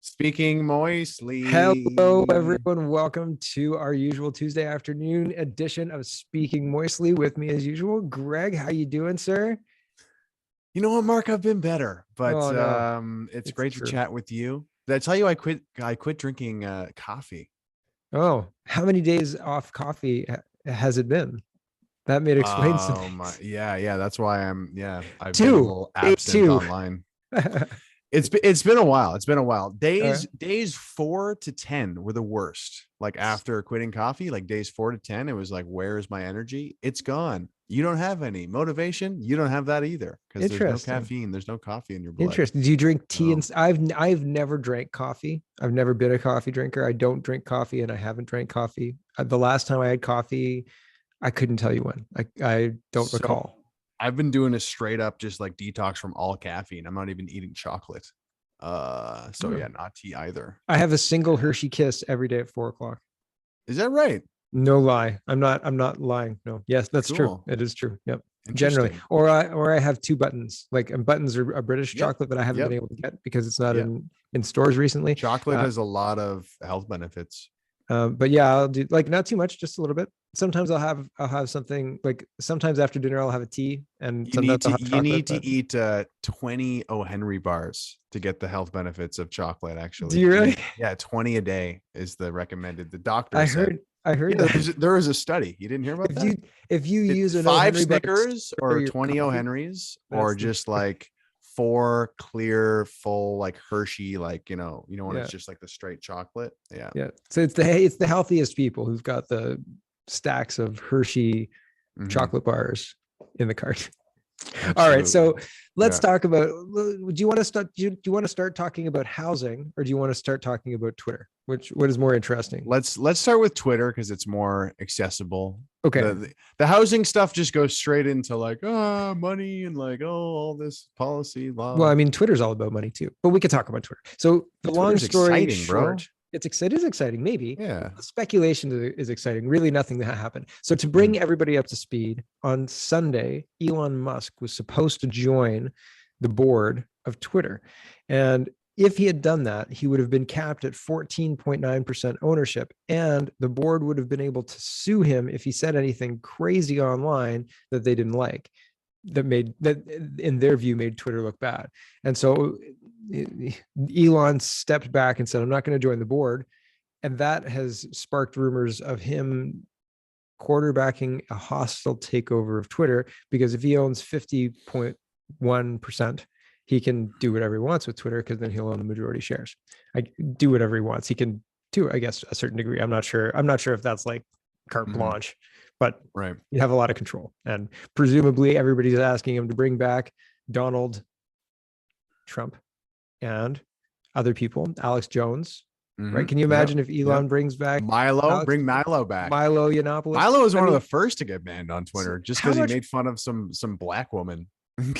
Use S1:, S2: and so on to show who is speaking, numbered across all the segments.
S1: Speaking moistly.
S2: Hello, everyone. Welcome to our usual Tuesday afternoon edition of Speaking Moistly. With me, as usual, Greg. How you doing, sir?
S1: You know what, Mark? I've been better, but
S2: Oh no,
S1: it's
S2: it's
S1: great to
S2: true.
S1: chat with you. Did I tell you I quit drinking coffee?
S2: Oh, how many days off coffee has it been? That may explain some things.
S1: Yeah. That's why I've been a
S2: Two,
S1: little
S2: day
S1: absent
S2: two.
S1: online. It's been a while. It's been a while.
S2: Uh,
S1: Days 4 to 10 were the worst. Like after quitting coffee, like days 4 to 10, it was like, where's my energy? It's gone. You don't have any motivation. You don't have that either because there's no
S2: Interesting.
S1: caffeine. There's no coffee in your blood.
S2: Interesting. Do you drink tea?
S1: So
S2: And I've never drank coffee. I've never been a coffee drinker. I don't drink coffee, and I haven't drank coffee. The last time I had coffee, I couldn't tell you when. I don't
S1: so
S2: recall.
S1: I've been doing a straight up just like detox from all caffeine. I'm not even eating chocolate. So
S2: Hmm.
S1: yeah, not tea either.
S2: I have a single
S1: Yeah.
S2: Hershey Kiss every day at 4 o'clock.
S1: Is that right?
S2: No lie. I'm not lying. No. Yes, that's true.
S1: Cool.
S2: It is true. Yep. Generally.
S1: Interesting.
S2: Or I have two buttons. Like, and buttons are a British
S1: Yep.
S2: chocolate that I haven't been
S1: Yep.
S2: able to get because it's not
S1: Yep.
S2: in stores recently.
S1: Chocolate
S2: Uh,
S1: has a lot of health benefits.
S2: but yeah, I'll do like not too much, just a little bit. Sometimes I'll have something like sometimes after dinner I'll have a tea and
S1: You
S2: sometimes
S1: need
S2: I'll
S1: to
S2: have
S1: you
S2: chocolate.
S1: need
S2: But
S1: to eat 20 O. Henry bars to get the health benefits of chocolate.
S2: do
S1: Actually,
S2: you
S1: you
S2: really?
S1: need, yeah, 20 a day is the recommended. The doctor
S2: I
S1: said,
S2: heard I heard
S1: yeah,
S2: that
S1: there was a study. You didn't hear about
S2: if
S1: that?
S2: you use an O
S1: Five
S2: Henry bar to
S1: Snickers
S2: stir
S1: or
S2: your
S1: 20 O.
S2: coffee,
S1: Henrys or
S2: that's the
S1: just like four clear, full like Hershey, like when it's
S2: yeah.
S1: just like the straight chocolate. Yeah.
S2: Yeah. So it's the healthiest people who've got the stacks of Hershey
S1: Hmm.
S2: chocolate bars in the cart. All right.
S1: Absolutely.
S2: So let's
S1: Yeah.
S2: talk about do you want to start do you want to start talking about housing or do you want to start talking about Twitter? What is more interesting?
S1: Let's start with Twitter because it's more accessible.
S2: Okay.
S1: The housing stuff just goes straight into like money and like all this policy
S2: Well,
S1: law.
S2: I mean, Twitter's all about money too, but we could talk about Twitter. So the long
S1: Twitter's
S2: story
S1: exciting, bro.
S2: short, it is exciting, maybe.
S1: Yeah.
S2: The speculation is exciting. Really, nothing that happened. So to
S1: Mhm.
S2: bring everybody up to speed, on Sunday, Elon Musk was supposed to join the board of Twitter, and if he had done that, he would have been capped at 14.9% ownership, and the board would have been able to sue him if he said anything crazy online that they didn't like that in their view made Twitter look bad. And so Elon stepped back and said, I'm not going to join the board. And that has sparked rumors of him quarterbacking a hostile takeover of Twitter because if he owns 50.1%, he can do whatever he wants with Twitter because then he'll own the majority shares. I do whatever he wants. He can to, I guess, a certain degree. I'm not sure. I'm not sure if that's like carte
S1: Mhm.
S2: blanche, but
S1: Right.
S2: you have a lot of control. And presumably everybody's asking him to bring back Donald Trump and other people, Alex Jones, right? Can you
S1: Yep.
S2: imagine if Elon
S1: Yep.
S2: brings back
S1: Milo,
S2: Alex
S1: bring Milo back.
S2: Milo Yiannopoulos?
S1: Milo was
S2: I
S1: one of the
S2: mean,
S1: first to get banned on
S2: so
S1: Twitter just
S2: how
S1: because he
S2: much
S1: made fun of some black woman.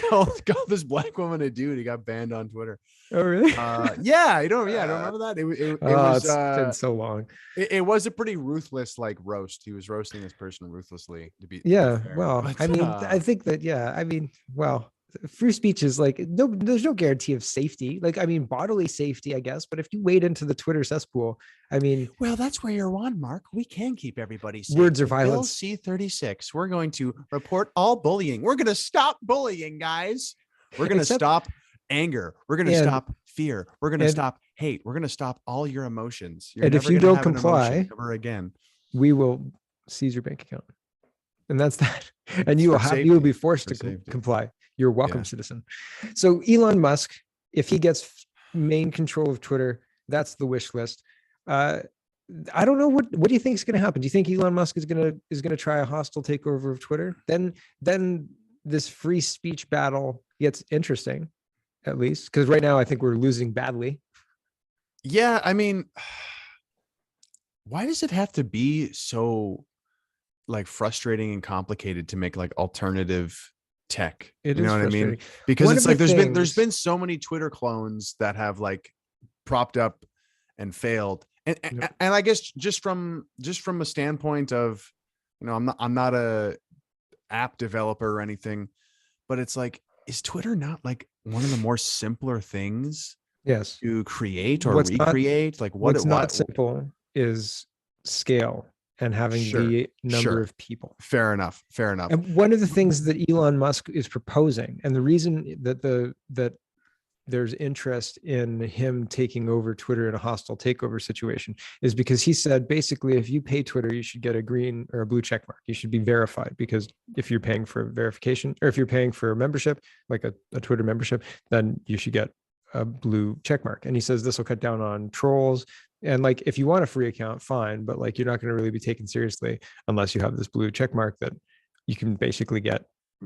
S1: called this black woman a dude. He got banned on Twitter.
S2: oh really?
S1: I don't remember that. It
S2: Oh,
S1: was
S2: it's been so long.
S1: it was a pretty ruthless like roast. He was roasting this person ruthlessly to be
S2: Yeah,
S1: fair.
S2: well, I
S1: But
S2: mean, I think that yeah, I mean, well, free speech is like no, there's no guarantee of safety. Like, I mean, bodily safety, I guess, but if you wade into the Twitter cesspool, I mean,
S1: well, that's where you're on, Mark. We can keep everybody safe.
S2: words are
S1: With Bill
S2: violence.
S1: C-36, we're going to report all bullying. We're going to stop bullying, guys. We're going to
S2: Except
S1: stop anger. We're going to
S2: and
S1: stop fear. We're going to
S2: and
S1: stop hate. We're going to stop all your emotions. You're
S2: and if
S1: never
S2: you
S1: going to
S2: don't
S1: have an emotion
S2: comply,
S1: ever again.
S2: we will seize your bank account. And that's that. And
S1: It's for
S2: you will be
S1: safety.
S2: forced
S1: For
S2: to
S1: safety.
S2: comply. You're welcome,
S1: Yeah.
S2: citizen. So Elon Musk, if he gets main control of Twitter, that's the wish list. Uh, I don't know what do you think is going to happen? Do you think Elon Musk is gonna try a hostile takeover of Twitter? Then this free speech battle gets interesting, at least because right now I think we're losing badly.
S1: Yeah. I mean, why does it have to be so like frustrating and complicated to make like alternative tech?
S2: It
S1: You know
S2: is
S1: what I mean?
S2: frustrating.
S1: Because
S2: One
S1: it's
S2: of the
S1: like there's
S2: things,
S1: been so many Twitter clones that have like propped up and failed. And I guess just from a standpoint of, I'm not a app developer or anything, but it's like, is Twitter not like one of the more simpler things?
S2: Yes.
S1: to create or
S2: What's not
S1: recreate? Like
S2: what's not
S1: what?
S2: simple is scale and having
S1: Sure,
S2: the number
S1: sure.
S2: of people.
S1: Fair enough. Fair enough.
S2: And one of the things that Elon Musk is proposing, and the reason that there's interest in him taking over Twitter in a hostile takeover situation is because he said basically if you pay Twitter, you should get a green or a blue check mark. You should be verified, because if you're paying for verification, or if you're paying for a membership, like a Twitter membership, then you should get a blue check mark. And he says this will cut down on trolls. And like if you want a free account, fine, but like you're not going to really be taken seriously unless you have this blue check mark that you can basically get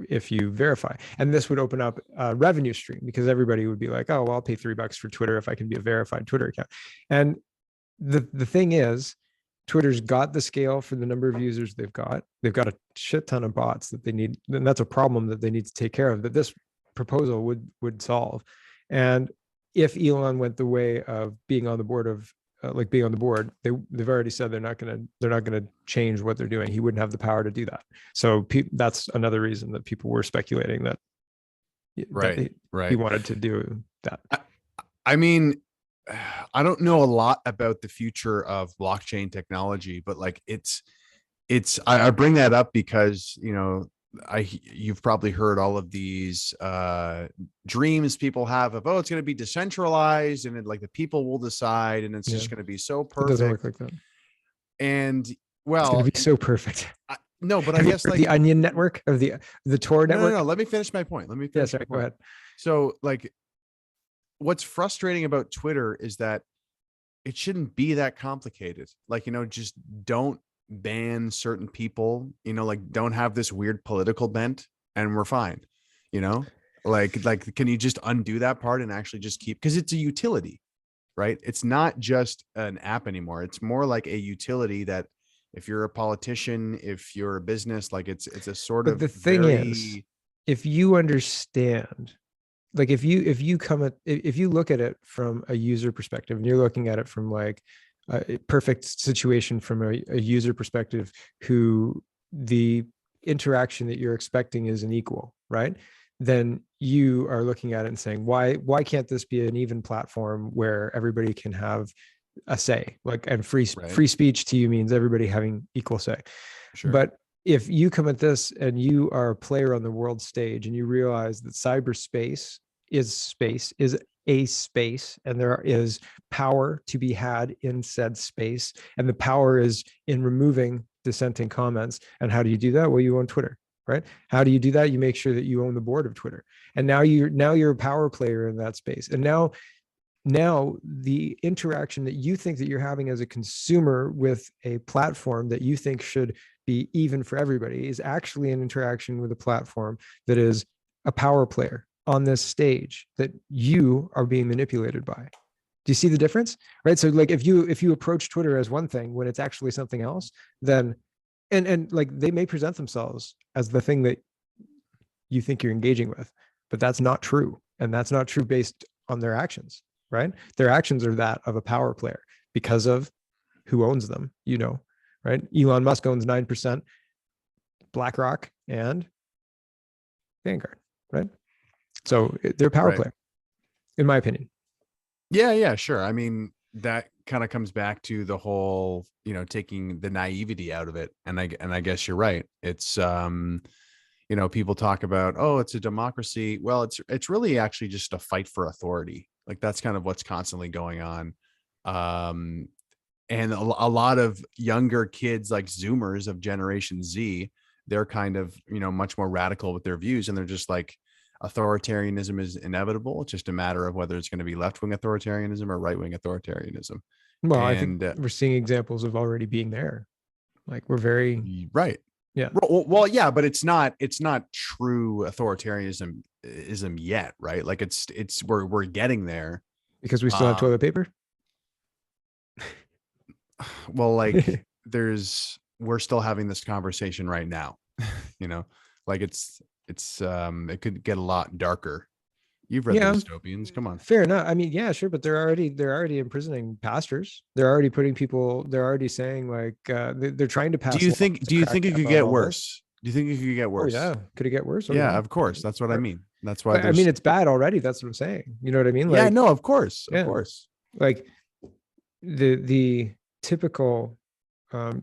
S2: if you verify. And this would open up a revenue stream, because everybody would be like, oh, well, I'll pay $3 for Twitter if I can be a verified Twitter account. And the thing is, Twitter's got the scale for the number of users they've got. They've got a shit ton of bots that they need, and that's a problem that they need to take care of, that this proposal would solve. And if Elon went the way of being on the board of being on the board, they've already said they're not gonna change what they're doing. He wouldn't have the power to do that. So that's another reason that people were speculating that he wanted to do that.
S1: I mean, I don't know a lot about the future of blockchain technology, but like I bring that up because, you know, you've probably heard all of these dreams people have of, oh, it's going to be decentralized and like the people will decide and it's just going to be so perfect.
S2: It doesn't work like that.
S1: And well,
S2: it's going to be so perfect.
S1: No, but I guess like
S2: the Onion network of the Tor network.
S1: No, let me finish my point.
S2: Go ahead.
S1: So like, what's frustrating about Twitter is that it shouldn't be that complicated. Like, you know, just don't ban certain people, you know, like don't have this weird political bent and we're fine, you know, like can you just undo that part and actually just keep, because it's a utility, right? It's not just an app anymore. It's more like a utility that if you're a politician, if you're a business, like it's a sort of
S2: the thing is, if you understand, like if you look at it from a user perspective and you're looking at it from like a perfect situation from a user perspective, who the interaction that you're expecting is an equal, right? Then you are looking at it and saying, why can't this be an even platform where everybody can have a say? Like, and free speech to you means everybody having equal say. Sure. But if you come at this and you are a player on the world stage and you realize that cyberspace is a space, and there is power to be had in said space, and the power is in removing dissenting comments. And how do you do that? Well, you own Twitter, right? How do you do that? You make sure that you own the board of Twitter, and now you're a power player in that space. And now the interaction that you think that you're having as a consumer with a platform that you think should be even for everybody is actually an interaction with a platform that is a power player on this stage that you are being manipulated by. Do you see the difference? Right. So like if you approach Twitter as one thing when it's actually something else, then and like they may present themselves as the thing that you think you're engaging with, but that's not true. And that's not true based on their actions, right? Their actions are that of a power player because of who owns them, you know, right? Elon Musk owns 9%, BlackRock and Vanguard, right? So they're a power player, in my opinion.
S1: Yeah, sure. I mean, that kind of comes back to the whole, you know, taking the naivety out of it. And I guess you're right. It's, you know, people talk about, oh, it's a democracy. Well, it's really actually just a fight for authority. Like that's kind of what's constantly going on. And a lot of younger kids, like Zoomers of Generation Z, they're kind of, you know, much more radical with their views. And they're just like, authoritarianism is inevitable. It's just a matter of whether it's going to be left-wing authoritarianism or right-wing authoritarianism.
S2: Well, I think we're seeing examples of already being there. Like we're very
S1: right.
S2: Yeah.
S1: Well, yeah, but it's not true authoritarianism yet, right? Like we're getting there
S2: because we still have toilet paper.
S1: Well, like we're still having this conversation right now, you know, like it could get a lot darker. You've read the dystopians. Come on.
S2: Fair enough. I mean, yeah, sure. But they're already imprisoning pastors. They're already putting people, they're already saying like, they're trying to pass.
S1: Do you think it could get worse? Do you think it could get worse?
S2: Oh, yeah. Could it get worse?
S1: Yeah, of course. That's what I mean. That's why
S2: But I mean,
S1: there's,
S2: it's bad already. That's what I'm saying. You know what I mean?
S1: yeah,
S2: Like,
S1: no, of course, of
S2: yeah,
S1: course.
S2: like the typical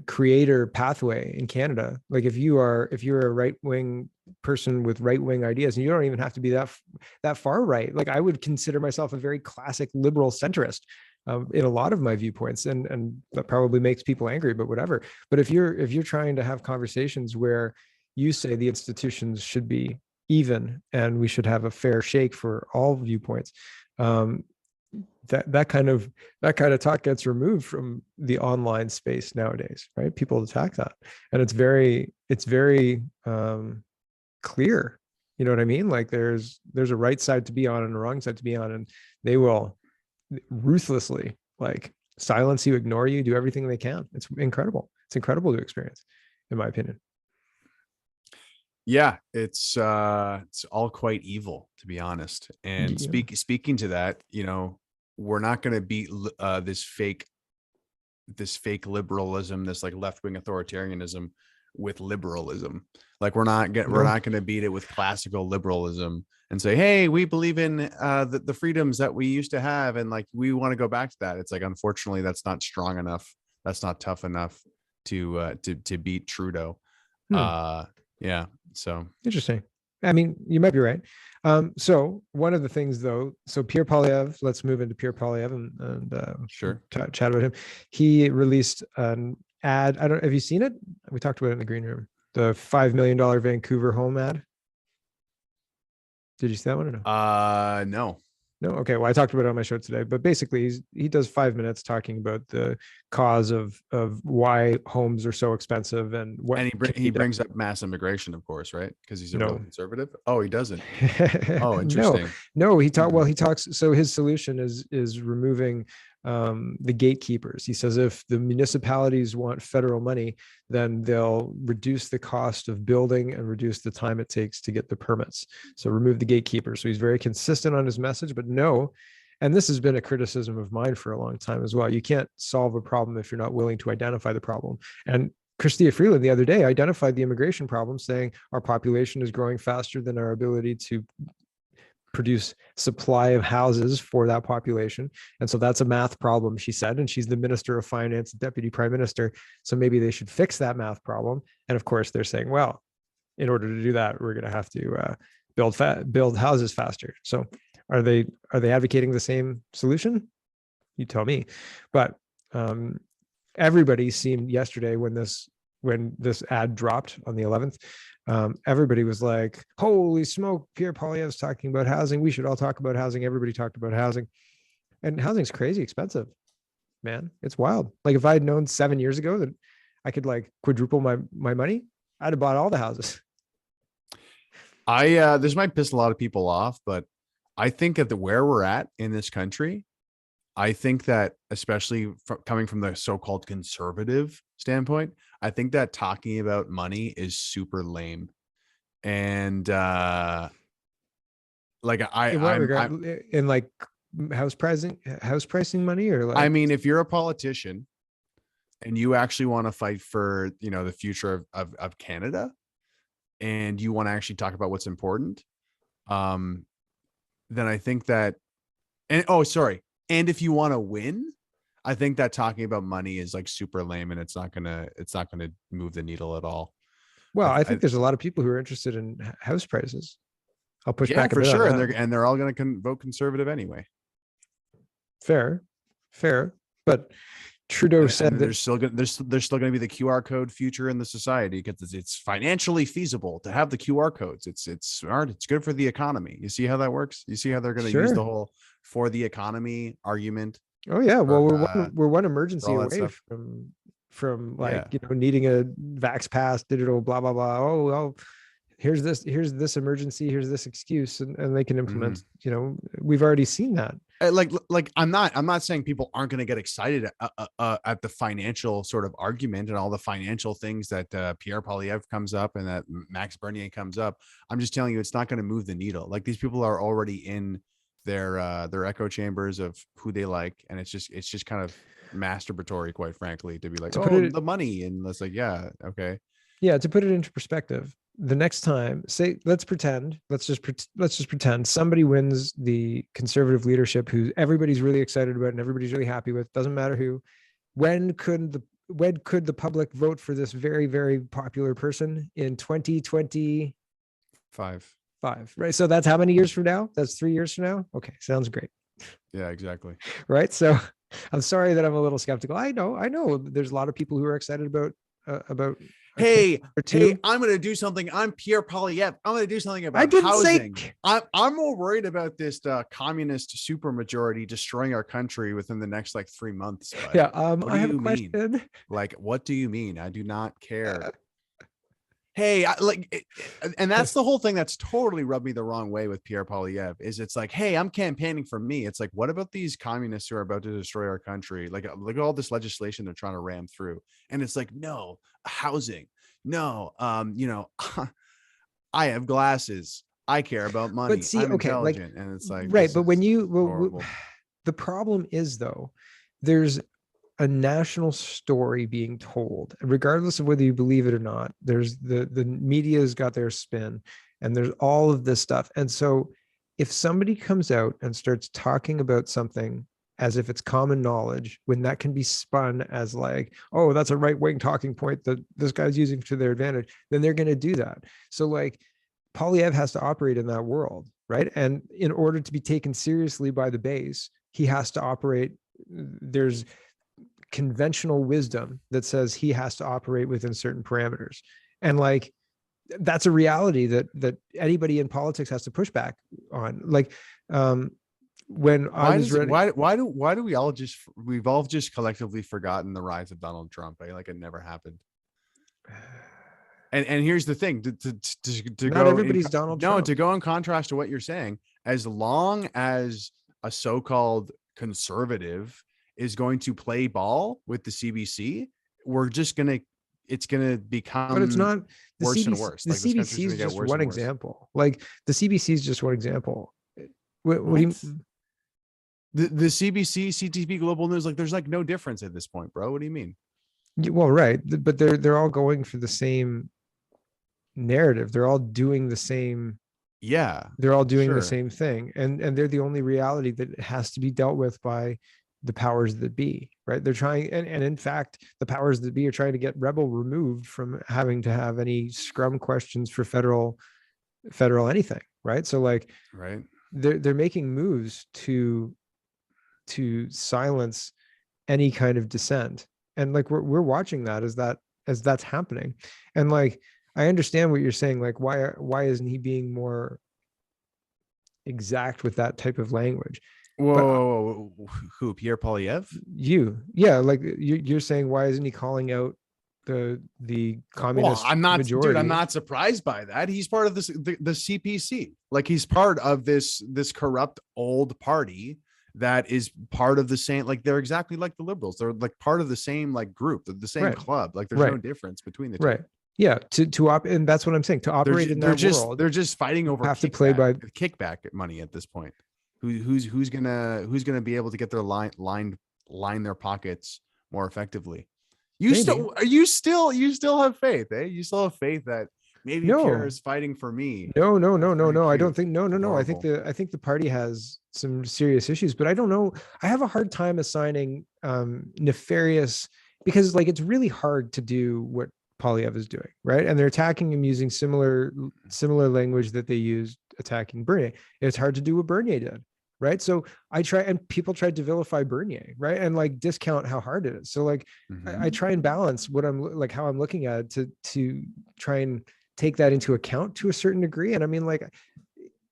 S2: creator pathway in Canada. Like if you're a right wing person with right wing ideas, and you don't even have to be that far right. Like I would consider myself a very classic liberal centrist in a lot of my viewpoints, and that probably makes people angry, but whatever. But if you're trying to have conversations where you say the institutions should be even and we should have a fair shake for all viewpoints, um, that kind of talk gets removed from the online space nowadays, right? People attack that, and it's very clear. You know what I mean? Like there's a right side to be on and a wrong side to be on, and they will ruthlessly like silence you, ignore you, do everything they can. It's incredible. It's incredible to experience, in my opinion.
S1: Yeah, it's all quite evil, to be honest. And
S2: Yeah.
S1: speaking to that, we're not going to beat this fake liberalism, this like left-wing authoritarianism with liberalism. Like we're
S2: No.
S1: not going to beat it with classical liberalism and say, hey, we believe in the freedoms that we used to have, and like we want to go back to that. It's like, unfortunately, that's not strong enough, that's not tough enough to beat Trudeau.
S2: Hmm.
S1: uh yeah, so
S2: Interesting. I mean, you might be right. So one of the things, though, so Pierre Polyev, let's move into Pierre Polyev
S1: sure.
S2: and chat about him. He released an ad. I don't. Have you seen it? We talked about it in the green room. The $5 million Vancouver home ad. Did you see that one or no?
S1: No.
S2: No. Okay. Well, I talked about it on my show today, but basically, he does 5 minutes talking about the cause of why homes are so expensive and what
S1: And
S2: can
S1: he
S2: be done.
S1: brings up mass immigration, of course, right? Because he's a real
S2: No.
S1: conservative. Oh, he doesn't. Oh,
S2: No,
S1: interesting.
S2: no, he talked,
S1: Hmm.
S2: well, he talks, so his solution is removing the gatekeepers. He says if the municipalities want federal money, then they'll reduce the cost of building and reduce the time it takes to get the permits. So remove the gatekeepers. So he's very consistent on his message, but no. And this has been a criticism of mine for a long time as well. You can't solve a problem if you're not willing to identify the problem. And Christia Freeland the other day identified the immigration problem, saying our population is growing faster than our ability to produce supply of houses for that population. And so that's a math problem, she said. And she's the Minister of Finance, Deputy Prime Minister. So maybe they should fix that math problem. And of course, they're saying, well, in order to do that, we're going to have to build houses faster. So are they advocating the same solution? You tell me. But everybody seemed yesterday when this ad dropped on the 11th, everybody was like, holy smoke, Pierre Poilievre's talking about housing. We should all talk about housing. Everybody talked about housing. And housing's crazy expensive, man. It's wild. Like if I had known 7 years ago that I could like quadruple my money, I'd have bought all the houses.
S1: This might piss a lot of people off, but I think at where we're at in this country, I think that, especially coming from the so-called conservative standpoint, I think that talking about money is super lame. And like
S2: In what
S1: I'm
S2: regard? In like house pricing money, or
S1: I
S2: like,
S1: mean, if you're a politician and you actually want to fight for, the future of Canada, and you want to actually talk about what's important, um, then I think that, and oh, sorry. And if you want to win, I think that talking about money is like super lame, and it's not gonna move the needle at all.
S2: well, I
S1: I
S2: think there's a lot of people who are interested in house prices. I'll push
S1: Yeah,
S2: back a
S1: for
S2: bit on
S1: sure. And
S2: that.
S1: they're all gonna vote conservative anyway.
S2: Fair, fair. But Trudeau
S1: And
S2: said
S1: then
S2: that,
S1: there's still gonna be the QR code future in the society, because it's financially feasible to have the QR codes. It's smart. It's good for the economy. You see how that works? You see how they're gonna use the
S2: sure.
S1: whole for the economy argument
S2: Oh yeah. Well,
S1: for
S2: we're one
S1: for
S2: emergency
S1: all that
S2: away
S1: stuff.
S2: from like,
S1: Yeah.
S2: needing a vax pass, digital, blah blah blah. Oh well, here's this emergency, here's this excuse, and they can
S1: Mhm.
S2: implement. We've already seen that.
S1: Like I'm not saying people aren't going to get excited at the financial sort of argument and all the financial things that Pierre Polyev comes up and that Max Bernier comes up. I'm just telling you, it's not going to move the needle. Like, these people are already in their echo chambers of who they like, and it's just kind of masturbatory, quite frankly, to be like,
S2: To put
S1: oh,
S2: it
S1: the money, and it's like, yeah, okay.
S2: Yeah, to put it into perspective, the next time, say, let's just pretend somebody wins the conservative leadership who everybody's really excited about and everybody's really happy with, doesn't matter who. When could the public vote for this very, very popular person? In 2025,
S1: 5.
S2: right? So that's how many years from now? That's 3 years from now. Okay, sounds great.
S1: Yeah, exactly.
S2: Right. So I'm sorry that I'm a little skeptical. I know there's a lot of people who are excited about
S1: Hey, I'm going to do something. I'm Pierre Poilievre. I'm going to do something about housing. I'm more worried about this communist supermajority destroying our country within the next like 3 months. But
S2: yeah. I have a question.
S1: Mean? Like, what do you mean? I do not care. Hey, and that's the whole thing that's totally rubbed me the wrong way with Pierre Poilievre is it's like, hey, I'm campaigning for me. It's like, what about these communists who are about to destroy our country? Like all this legislation they're trying to ram through. And it's like, no, housing, no, I have glasses. I care about money.
S2: But see,
S1: I'm
S2: okay,
S1: intelligent. And it's like,
S2: right. But when the problem is though, there's a national story being told, regardless of whether you believe it or not. There's the media's got their spin, and there's all of this stuff. And so if somebody comes out and starts talking about something as if it's common knowledge, when that can be spun as like, oh, that's a right-wing talking point that this guy's using to their advantage, then they're going to do that. So like Poilievre has to operate in that world, right? And in order to be taken seriously by the base, he has to operate. There's conventional wisdom that says he has to operate within certain parameters, and like that's a reality that anybody in politics has to push back on. Like when I was ready,
S1: why do we've all just collectively forgotten the rise of Donald Trump? Like it never happened. And here's the thing, to
S2: not everybody's Donald Trump.
S1: To go in contrast to what you're saying, as long as a so-called conservative is going to play ball with the CBC, it's gonna become,
S2: but it's not
S1: worse and worse.
S2: The CBC is just one example. Like the CBC is just one example. What do you?
S1: The CBC, CTV, Global News, like there's like no difference at this point, bro. What do you mean?
S2: Well, right, but they're all going for the same narrative. They're all doing the same.
S1: Yeah,
S2: they're all doing the same thing, and they're the only reality that has to be dealt with by the powers that be, right? They're trying, and in fact, the powers that be are trying to get Rebel removed from having to have any scrum questions for federal anything, right? So like,
S1: right,
S2: they're making moves to silence any kind of dissent, and like we're watching that as that's happening, and like I understand what you're saying. Like why isn't he being more exact with that type of language?
S1: Whoa, who? Pierre Poilievre?
S2: Yeah, like you're saying, why isn't he calling out the communist majority?
S1: Dude, I'm not surprised by that. He's part of the CPC. Like he's part of this corrupt old party that is part of the same, like they're exactly like the liberals. They're like part of the same like group, the same club. Like there's no difference between the two.
S2: Right. Yeah. And that's what I'm saying. To operate in that world,
S1: they're just fighting over kickback money at this point. Who's gonna be able to get their line their pockets more effectively? You still have faith, eh? You still have faith that maybe Pierre is fighting for me.
S2: No. I don't think no. I think the party has some serious issues, but I don't know. I have a hard time assigning nefarious, because like it's really hard to do what Poilievre is doing, right? And they're attacking him using similar language that they used attacking Bernier. It's hard to do what Bernier did, right? So people tried to vilify Bernier, right? And like discount how hard it is. So like I try and balance what I'm like, how I'm looking at it to try and take that into account to a certain degree. And I mean, like,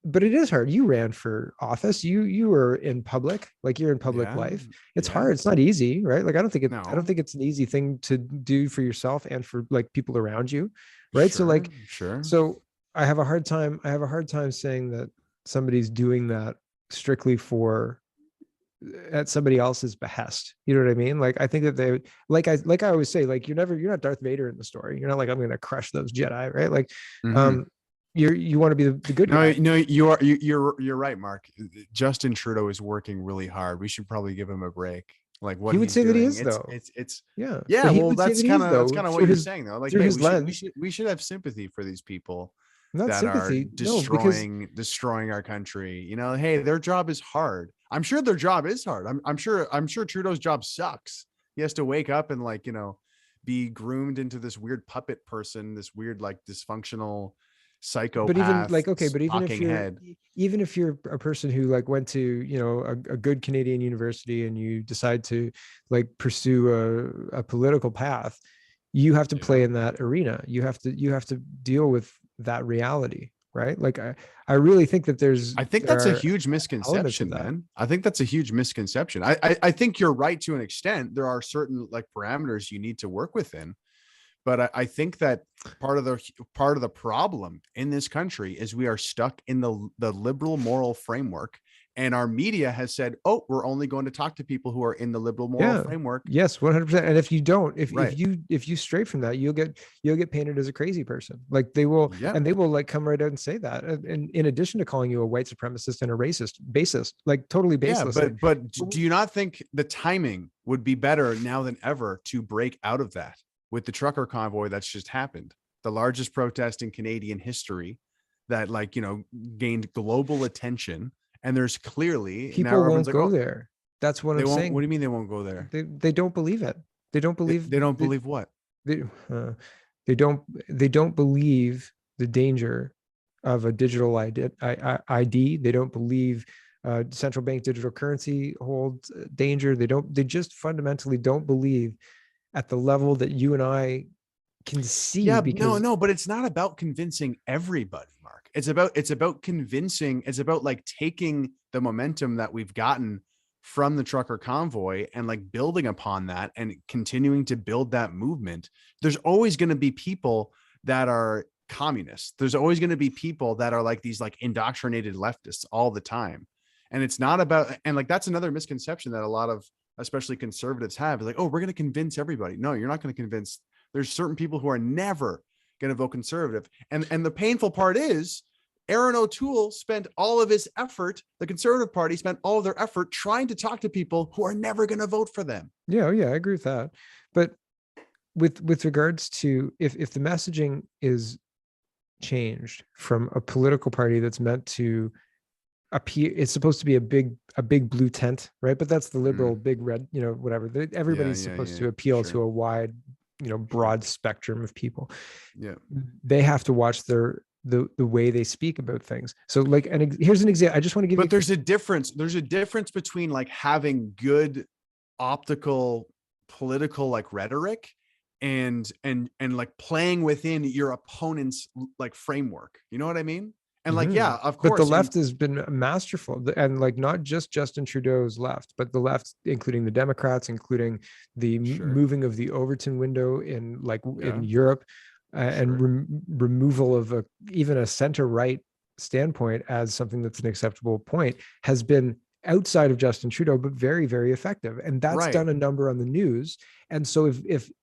S2: but it is hard. You ran for office. You were in public, like you're in public life. It's hard. It's not easy, right? Like I don't think it's an easy thing to do for yourself and for like people around you, right? So I have a hard time saying that somebody's doing that strictly at somebody else's behest. You know what I mean? Like I think that they like I always say, like you're not Darth Vader in the story. You're not like, I'm going to crush those Jedi, right? Like you want to be the good guy.
S1: No, you're right, Mark. Justin Trudeau is working really hard. We should probably give him a break. like what
S2: He would
S1: he's
S2: say that he
S1: doing.
S2: is, though. Yeah,
S1: Yeah,
S2: but he
S1: well,
S2: would say that he is,
S1: that's
S2: though,
S1: kind of what
S2: through
S1: you're
S2: his
S1: saying though. Like,
S2: through
S1: yeah,
S2: his lens.
S1: we should have sympathy for these people
S2: Not
S1: that are
S2: sympathy, no, because
S1: destroying our country. You know, hey, their job is hard. I'm sure their job is hard. I'm sure Trudeau's job sucks. He has to wake up and, like, you know, be groomed into this weird puppet person, this weird, like, dysfunctional
S2: but even
S1: psychopath
S2: like, okay, but
S1: talking head.
S2: even if you're a person who like went to, you know, a good Canadian university and you decide to like pursue a political path, you have to
S1: Yeah.
S2: play in that arena. You have to deal with that reality, right? Like I really think that
S1: I think
S2: there
S1: that's a
S2: are
S1: huge
S2: elements of
S1: misconception,
S2: that.
S1: man. I think that's a huge misconception. I think you're right to an extent. There are certain, like, parameters you need to work within, but I think that part of the problem in this country is we are stuck in the liberal moral framework, and our media has said, "Oh, we're only going to talk to people who are in the liberal moral
S2: Yeah.
S1: framework."
S2: Yes, 100%. And if you don't,
S1: Right.
S2: if you stray from that, you'll get painted as a crazy person. Like they will,
S1: Yeah.
S2: and they will like come right out and say that. And in addition to calling you a white supremacist and a racist, baseless, like totally
S1: Yeah,
S2: baseless. Like,
S1: but do you not think the timing would be better now than ever to break out of that with the trucker convoy that's just happened? The largest protest in Canadian history that, like, you know, gained global attention. And there's clearly now
S2: people
S1: everyone's
S2: won't
S1: like,
S2: go
S1: "Oh,
S2: there. That's what
S1: they
S2: I'm
S1: won't." What do
S2: saying.
S1: you mean they won't go there?
S2: They don't believe it. They don't believe
S1: They don't
S2: they,
S1: believe what?
S2: they, uh, they don't believe the danger of a digital ID. They don't believe central bank digital currency holds danger. They just fundamentally don't believe at the level that you and I can see
S1: Yeah, no,
S2: because
S1: no, but it's not about convincing everybody, Mark. It's about convincing, it's about, like, taking the momentum that we've gotten from the trucker convoy and, like, building upon that and continuing to build that movement. There's always going to be people that are communists. There's always going to be people that are like these, like, indoctrinated leftists all the time. And it's not about, and, like, that's another misconception that a lot of especially conservatives have, is like, oh, we're going to convince everybody. No, you're not going to convince. There's certain people who are never going to vote conservative. And the painful part is Aaron O'Toole spent all of his effort, the Conservative Party spent all of their effort trying to talk to people who are never going to vote for them.
S2: yeah, oh, yeah, I agree with that. But with regards to if the messaging is changed from a political party that's meant to appear, it's supposed to be a big blue tent, right? But that's the liberal big red, you know, whatever.
S1: Yeah,
S2: Everybody's
S1: yeah,
S2: supposed
S1: yeah.
S2: to appeal
S1: Sure.
S2: to a wide, you know,
S1: Sure.
S2: broad spectrum of people.
S1: Yeah.
S2: They have to watch the way they speak about things. So like, here's an example. I just want to give you.
S1: But there's a difference. There's a difference between, like, having good optical political, like, rhetoric and like playing within your opponent's, like, framework. You know what I mean? And, like,
S2: Mhm.
S1: yeah, of
S2: But the
S1: course.
S2: left has been masterful, and like not just Justin Trudeau's left, but the left, including the Democrats, including the
S1: Sure.
S2: moving of the Overton window in like in
S1: Yeah.
S2: Europe, and
S1: Sure.
S2: removal of even a center right standpoint as something that's an acceptable point, has been outside of Justin Trudeau, but very, very effective, and that's
S1: Right.
S2: done a number on the news. And so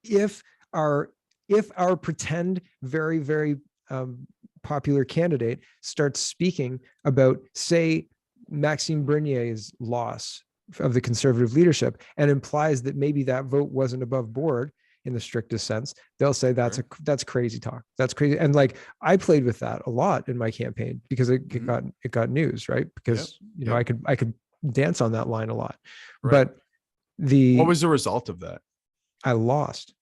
S2: if our if our pretend very, very popular candidate starts speaking about, say, Maxime Bernier's loss of the conservative leadership and implies that maybe that vote wasn't above board in the strictest sense, they'll say that's
S1: Sure.
S2: that's crazy talk. That's crazy. And like I played with that a lot in my campaign because it got news, right?
S1: Yep.
S2: Because you know
S1: Yep.
S2: I could dance on that line a lot.
S1: Right.
S2: But
S1: What
S2: the
S1: was the result of that?
S2: I lost.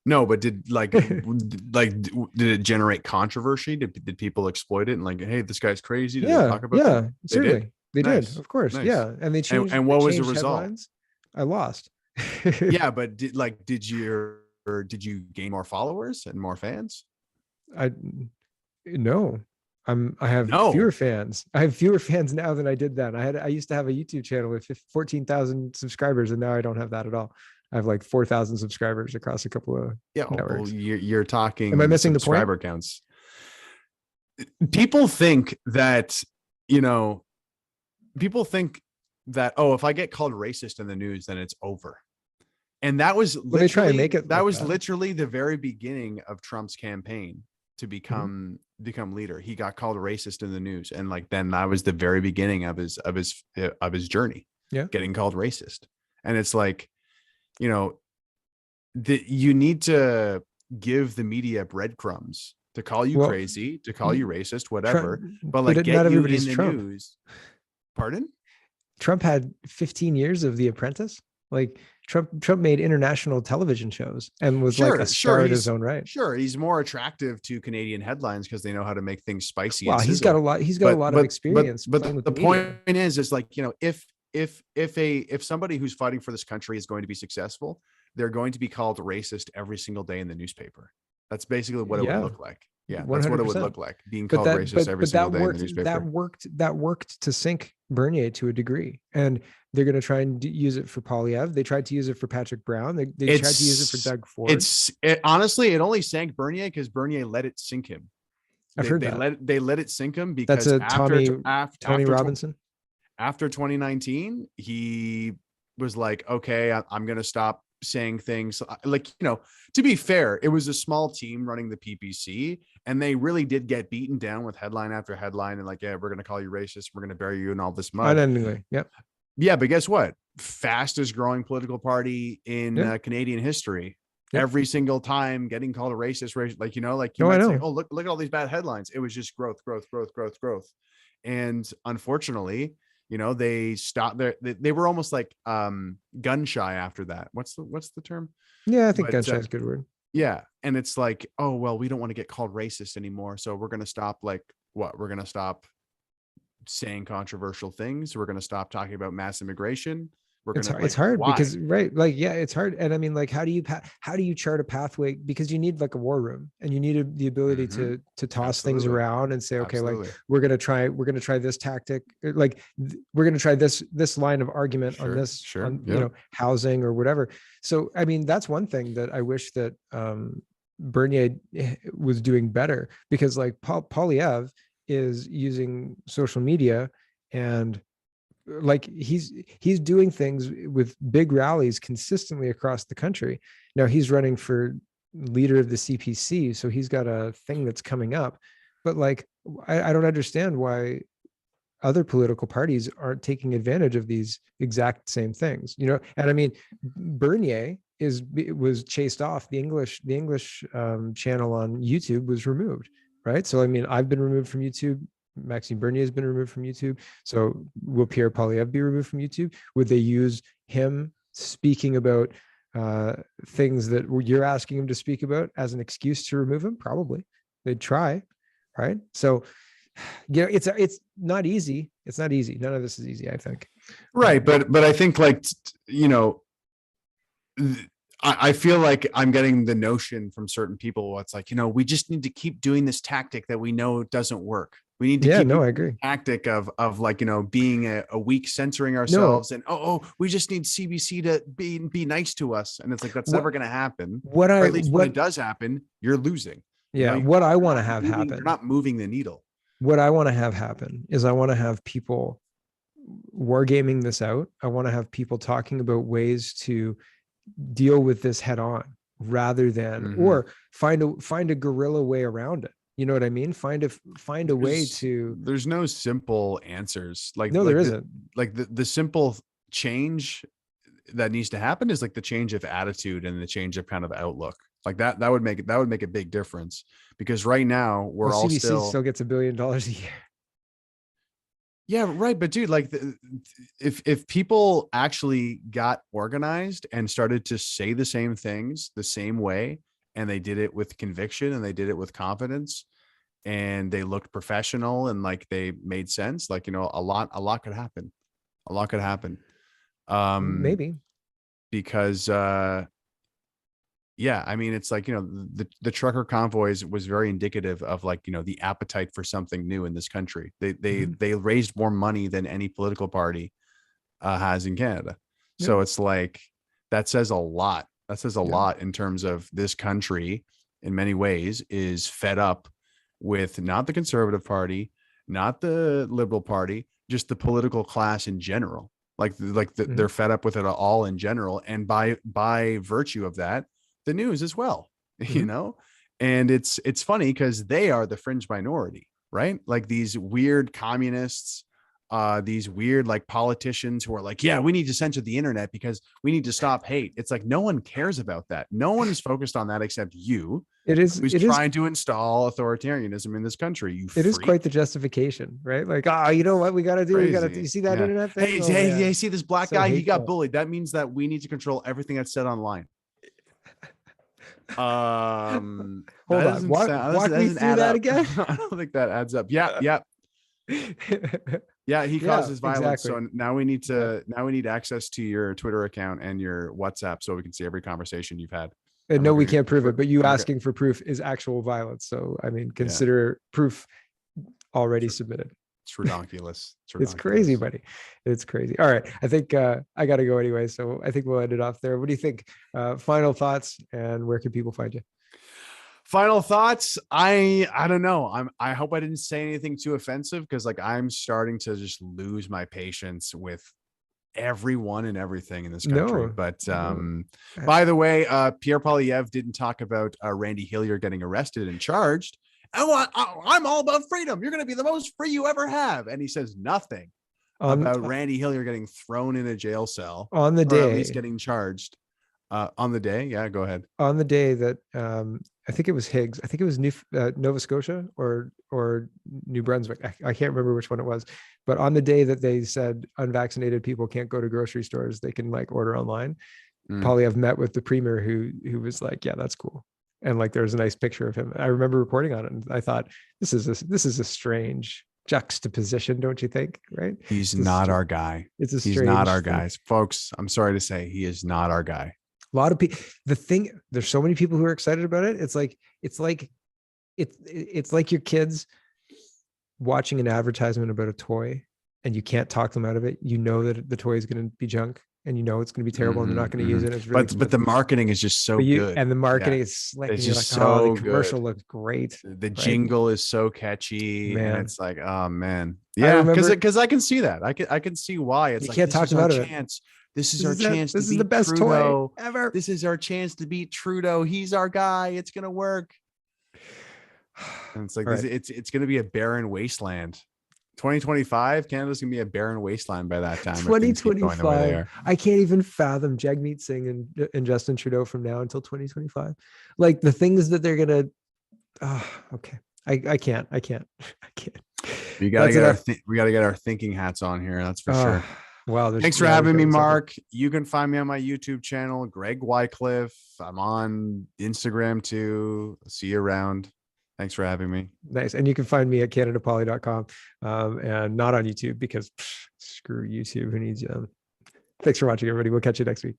S1: No, but did, like, did it generate controversy? Did people exploit it and, like, hey, this guy's crazy? Did they
S2: Yeah,
S1: talk about that?
S2: yeah,
S1: They did.
S2: certainly. They did,
S1: Nice.
S2: of course.
S1: Nice.
S2: Yeah. And
S1: And
S2: they
S1: what was the
S2: changed
S1: result?
S2: headlines. I lost.
S1: Yeah, but did you gain more followers and more fans?
S2: I no. I have fewer
S1: No.
S2: fans. I have fewer fans now than I did then. I used to have a YouTube channel with 14,000 subscribers, and now I don't have that at all. I have like 4,000 subscribers across a couple of
S1: Yeah, well,
S2: networks.
S1: you're
S2: Am I
S1: talking
S2: missing the point?
S1: subscriber counts. People think that, you know, people think that, oh, if I get called racist in the news, then it's over. And that was
S2: Well, they try and make
S1: literally
S2: it like that.
S1: the very beginning of Trump's campaign to become leader. He got called racist in the news, and, like, then that was the very beginning of his journey.
S2: Yeah.
S1: Getting called racist. And it's like, you know, you need to give the media breadcrumbs to call you
S2: Well,
S1: crazy, to call you racist,
S2: Trump,
S1: whatever, but
S2: but
S1: like get
S2: not
S1: you in
S2: everybody's
S1: the
S2: Trump.
S1: news. Pardon?
S2: Trump had 15 years of The Apprentice. Like Trump made international television shows and was like a
S1: Sure,
S2: star in his own right.
S1: he's more attractive to Canadian headlines because they know how to make things spicy and
S2: Well, he's got a
S1: sizzle.
S2: lot. He's got a lot of experience
S1: But
S2: playing with
S1: the
S2: the media.
S1: point is like, you know, if somebody who's fighting for this country is going to be successful, they're going to be called racist every single day in the newspaper. That's basically what it would
S2: Yeah,
S1: look like. Yeah, that's what it would
S2: 100%.
S1: look like, being
S2: But
S1: called racist every
S2: but
S1: single
S2: that
S1: day in the
S2: worked.
S1: newspaper.
S2: That worked to sink Bernier to a degree, and they're going to try and use it for Polyev. They tried to use it for Patrick Brown. They tried to use it for Doug Ford.
S1: Honestly, it only sank Bernier because Bernier let it sink him.
S2: I've heard that.
S1: They let it sink him
S2: That's
S1: because
S2: a Tony Robinson.
S1: after 2019, he was like, okay, I'm going to stop saying things like, you know, to be fair, it was a small team running the PPC, and they really did get beaten down with headline after headline. And like, yeah, we're going to call you racist. We're going to bury you in all this mud.
S2: Unendingly. Yep.
S1: Yeah. But guess what? Fastest growing political party in Canadian history. Yep. Every single time getting called a racist, like, you know, like you might say, oh, look at all these bad headlines. It was just growth. And unfortunately, you know, they stopped there. They were almost like gun shy after that. What's the term?
S2: Yeah, I think gun shy is a good word.
S1: Yeah. And it's like, oh, well, we don't want to get called racist anymore. So we're going to stop we're going to stop saying controversial things. We're going to stop talking about mass immigration.
S2: It's hard because it's hard. And I mean, like, how do you chart a pathway? Because you need like a war room, and you need the ability to toss things around and say, okay, like we're gonna try this tactic, like we're gonna try this line of argument on this, you know, housing or whatever. So I mean, that's one thing that I wish that Bernier was doing better, because like Polyev is using social media, and like he's doing things with big rallies consistently across the country. Now he's running for leader of the CPC, so he's got a thing that's coming up. But like, I don't understand why other political parties aren't taking advantage of these exact same things, you know. And I mean, Bernier was chased off. The English channel on YouTube was removed, right? So I mean, I've been removed from YouTube. Maxime Bernier has been removed from YouTube. So will Pierre Poilievre be removed from YouTube? Would they use him speaking about things that you're asking him to speak about as an excuse to remove him? Probably. They'd try, right? So, you know, it's not easy. It's not easy. None of this is easy, I think.
S1: Right, but I think, like, you know, I feel like I'm getting the notion from certain people. It's like, you know, we just need to keep doing this tactic that we know doesn't work. We need to keep
S2: I agree.
S1: Tactic of like, you know, being a weak, censoring ourselves, and we just need CBC to be nice to us, and it's like that's never going to happen. When it does happen, you're losing.
S2: Yeah, you know, what I want to have happen.
S1: You're not moving the needle.
S2: What I want to have happen is I want to have people wargaming this out. I want to have people talking about ways to deal with this head on, rather than or find a guerrilla way around it. You know what I mean? Find a way to.
S1: There's no simple answers. Like,
S2: no, there isn't.
S1: The simple change that needs to happen is like the change of attitude and the change of kind of outlook. Like that would make a big difference, because right now we're all
S2: CBC still gets $1 billion a year.
S1: Yeah, right. But dude, like, if people actually got organized and started to say the same things the same way, and they did it with conviction, and they did it with confidence, and they looked professional, and like they made sense, like, you know, a lot could happen. A lot could happen.
S2: Maybe.
S1: Because yeah, I mean, it's like, you know, the trucker convoys was very indicative of, like, you know, the appetite for something new in this country. They raised more money than any political party has in Canada. Yeah. So it's like, that says a lot. That says a lot in terms of this country, in many ways, is fed up with not the Conservative Party, not the Liberal Party, just the political class in general. They're fed up with it all in general. And by virtue of that, the news as well, you know. And it's funny because they are the fringe minority, right? Like these weird communists these weird like politicians who are like, yeah, we need to censor the internet because we need to stop hate. It's like no one cares about that. No one is focused on that except you,
S2: It is.
S1: who's
S2: It is.
S1: trying to install authoritarianism in this country. You
S2: It is quite
S1: freak.
S2: the justification, right? Like, you know what we got to do? We got to. You
S1: Crazy.
S2: see that
S1: Yeah.
S2: internet thing?
S1: Hey,
S2: Oh
S1: hey,
S2: man,
S1: hey, see this black
S2: so
S1: guy? He got
S2: hateful.
S1: bullied. That means that we need to control everything that's said online. That
S2: Hold on.
S1: doesn't sound,
S2: Walk
S1: that
S2: me
S1: doesn't
S2: through
S1: add
S2: that
S1: up.
S2: again.
S1: I don't think that adds up. Yeah, yeah. Yeah, he
S2: Yeah,
S1: causes violence.
S2: exactly.
S1: So now we need to now we need access to your Twitter account and your WhatsApp so we can see every conversation you've had.
S2: And
S1: And
S2: no,
S1: we're
S2: we
S1: gonna
S2: can't prove it, but you
S1: and we're gonna
S2: asking for proof is actual violence. So, I mean,
S1: yeah,
S2: consider proof already
S1: it's,
S2: submitted.
S1: it's ridiculous. It's
S2: It's crazy,
S1: ridiculous.
S2: buddy. It's crazy. All right. I think I got to go anyway. So I think we'll end it off there. What do you think? Final thoughts, and where can people find you?
S1: Final thoughts. I don't know. I hope I didn't say anything too offensive because like I'm starting to just lose my patience with everyone and everything in this country.
S2: No,
S1: But
S2: no.
S1: by the way, Pierre Polyev didn't talk about Randy Hillier getting arrested and charged. I'm all about freedom. You're going to be the most free you ever have. And he says nothing
S2: On
S1: about Randy Hillier getting thrown in a jail cell
S2: on the
S1: or at least
S2: day
S1: getting charged on the day. Yeah, go ahead.
S2: on the day that I think it was Higgs. I think it was Nova Scotia or New Brunswick. I can't remember which one it was. But on the day that they said unvaccinated people can't go to grocery stores, they can like order online.
S1: Mm.
S2: Polyev met with the premier who was like, yeah, that's cool. And like there's a nice picture of him. I remember reporting on it, and I thought this is a strange juxtaposition, don't you think? Right?
S1: He's
S2: It's
S1: not
S2: a,
S1: our guy.
S2: it's a
S1: He's not
S2: strange
S1: our
S2: thing.
S1: guys, folks. I'm sorry to say he is not our guy.
S2: A lot of people. There's so many people who are excited about it. It's like your kids watching an advertisement about a toy, and you can't talk them out of it. You know that the toy is going to be junk, and you know it's going to be terrible, and they're not going to use it. It's really
S1: But the marketing is just so good.
S2: and the marketing
S1: Yeah.
S2: is slick,
S1: It's
S2: and you're like,
S1: just
S2: oh, the
S1: so
S2: commercial
S1: good.
S2: looks great.
S1: The
S2: Right?
S1: jingle is so catchy, and
S2: Man,
S1: it's like, oh man,
S2: I
S1: yeah,
S2: remember
S1: because I can see that. I can see why it's
S2: you
S1: like
S2: can't
S1: this
S2: talk
S1: is
S2: them
S1: our
S2: out of it.
S1: chance. This is
S2: This
S1: our
S2: is it.
S1: chance to
S2: This is the
S1: beat
S2: best toy
S1: Trudeau.
S2: ever.
S1: This is our chance to beat Trudeau. He's our guy. It's gonna work. And it's like
S2: All
S1: this,
S2: right.
S1: it's gonna be a barren wasteland. 2025, Canada's gonna be a barren wasteland by that time if things keep going the way they
S2: 2025.
S1: are.
S2: I can't even fathom Jagmeet Singh and Justin Trudeau from now until 2025. Like the things that they're gonna. Okay. I can't. I can't.
S1: We gotta
S2: That's
S1: get
S2: enough.
S1: we gotta get our thinking hats on here. That's for sure.
S2: Wow.
S1: Thanks for having me, Mark. You can find me on my YouTube channel, Greg Wycliffe. I'm on Instagram too. See you around. Thanks for having me.
S2: Nice. And you can find me at canadapoly.com and not on YouTube because screw YouTube. Who needs you? Thanks for watching, everybody. We'll catch you next week.